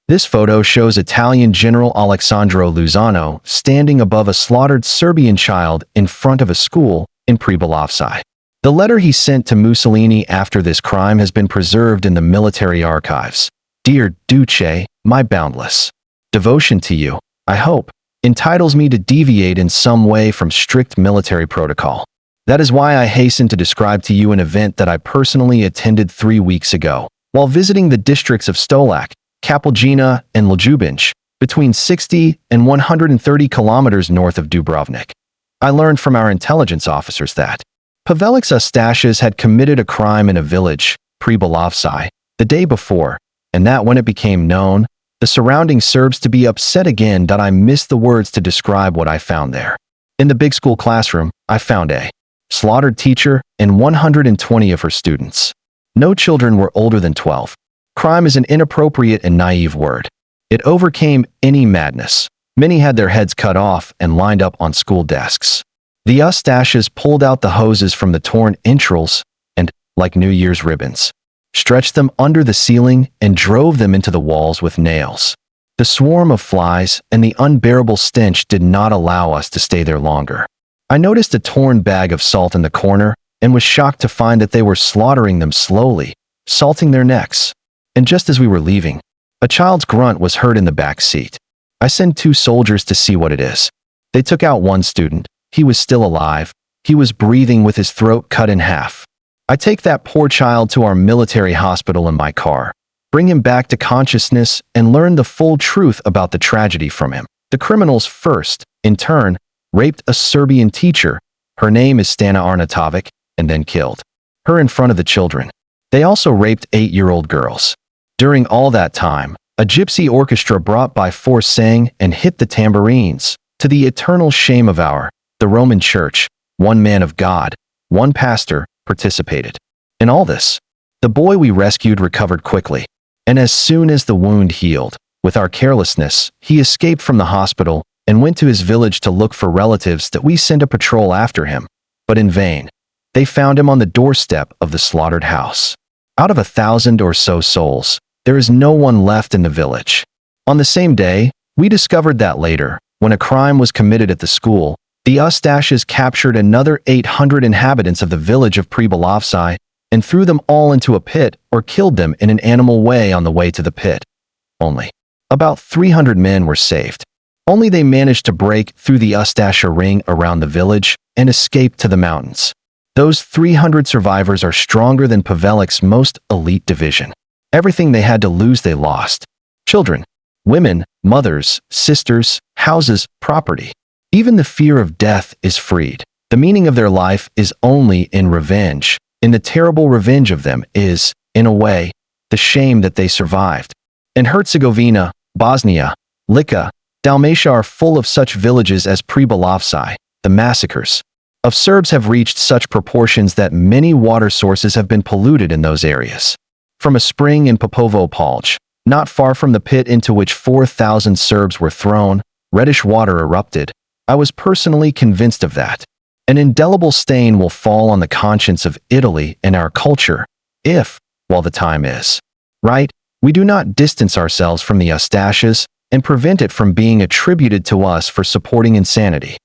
This photo shows Italian General Alexandro Luzano standing above a slaughtered Serbian child in front of a school in Pribylowsci. The letter he sent to Mussolini after this crime has been preserved in the military archives. Dear Duce, my boundless devotion to you, I hope, entitles me to deviate in some way from strict military protocol. That is why I hasten to describe to you an event that I personally attended 3 weeks ago, while visiting the districts of Stolac, Kapelgina, and Ljubinj, between 60 and 130 kilometers north of Dubrovnik. I learned from our intelligence officers that Pavelić Ustašas had committed a crime in a village, Pribylowsci, the day before, and that when it became known, the surrounding Serbs to be upset again that I missed the words to describe what I found there. In the big school classroom, I found a slaughtered teacher and 120 of her students. No children were older than 12. Crime is an inappropriate and naive word. It overcame any madness. Many had their heads cut off and lined up on school desks. The Ustašas pulled out the hoses from the torn entrails and, like New Year's ribbons, stretched them under the ceiling and drove them into the walls with nails. The swarm of flies and the unbearable stench did not allow us to stay there longer. I noticed a torn bag of salt in the corner and was shocked to find that they were slaughtering them slowly, salting their necks. And just as we were leaving, a child's grunt was heard in the back seat. I sent 2 soldiers to see what it is. They took out one student. He was still alive. He was breathing with his throat cut in half. I take that poor child to our military hospital in my car, bring him back to consciousness, and learn the full truth about the tragedy from him. The criminals first, in turn, raped a Serbian teacher. Her name is Stana Arnautovic, and then killed her in front of the children. They also raped 8-year-old girls. During all that time, a gypsy orchestra brought by force sang and hit the tambourines, to the eternal shame of the Roman Church. One man of God, one pastor, participated in all this. The boy we rescued recovered quickly, and as soon as the wound healed, with our carelessness, he escaped from the hospital and went to his village to look for relatives that we sent a patrol after him, but in vain. They found him on the doorstep of the slaughtered house. Out of 1,000 or so souls, there is no one left in the village. On the same day, we discovered that later, when a crime was committed at the school, the Ustašas captured another 800 inhabitants of the village of Pribylowsci and threw them all into a pit or killed them in an animal way on the way to the pit. Only about 300 men were saved. Only they managed to break through the Ustaša ring around the village and escape to the mountains. Those 300 survivors are stronger than Pavelic's most elite division. Everything they had to lose they lost. Children, women, mothers, sisters, houses, property. Even the fear of death is freed. The meaning of their life is only in revenge. And the terrible revenge of them is, in a way, the shame that they survived. In Herzegovina, Bosnia, Lika, Dalmatia are full of such villages as Pribylowsci. The massacres of Serbs have reached such proportions that many water sources have been polluted in those areas. From a spring in Popovo Polj, not far from the pit into which 4,000 Serbs were thrown, reddish water erupted. I was personally convinced of that. An indelible stain will fall on the conscience of Italy and our culture if, while the time is right, we do not distance ourselves from the Ustašas and prevent it from being attributed to us for supporting insanity.